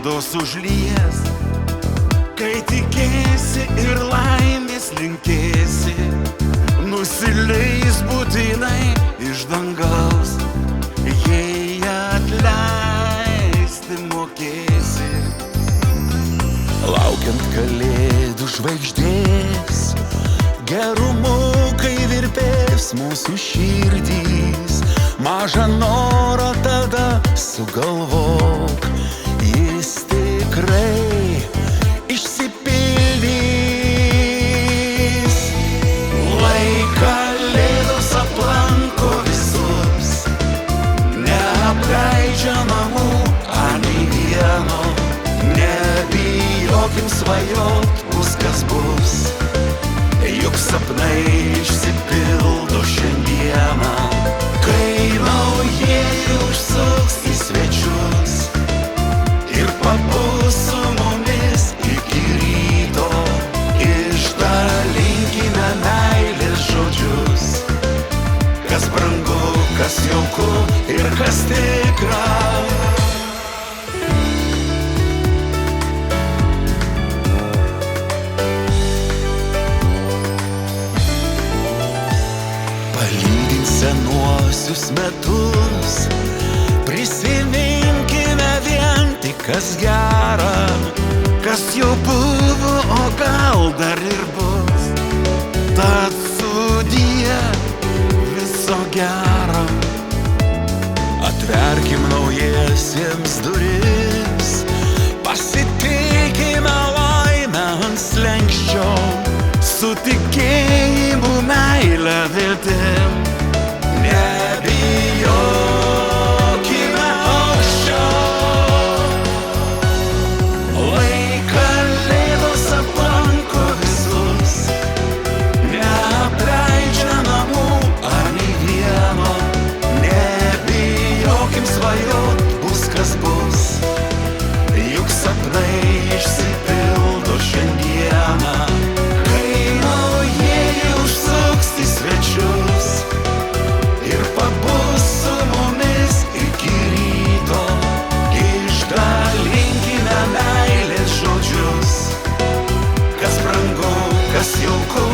maldos užlies, kai tikėsi ir laimės linkėsi, nusileis būtinai iš dangaus, jei atleisti mokėsi. Laukiant kalėdų žvaigždės, gerumu, kai virpės mūsų širdys, mažą norą tada sugalvok, jis tikrai išsipildys. Lai kalėdos aplanko visus, neapleidžia namų, nei vieno, nebijokim svajot, bus kas bus, juk sapnai išsipildo šiandieną, kai naujieji užsuks į svečius ir pabus su mumis iki ryto. Išdalinkime meilės žodžius, kas brangu, kas jauku ir kas tikra. Palydint senuosius metus, prisiminkime vien tik kas gera, kas jau buvo, o gal dar ir bus. Tad sudie viso gero, atverkim naujiesiems duris, pasitikime laimę ant slenksčio, su tikėjimu, meile, viltim, nebijokime aukščiau. Lai kalėdos aplanko visus, neapleidžia namų, nei vieno, nebijokim svajot, bus kas bus, juk sapnai išsipildo šiandieną, kai naujieji užsuks į svečius ir pabus su mumis iki ryto. Išdalinkime meilės žodžius, kas brangu, kas jauku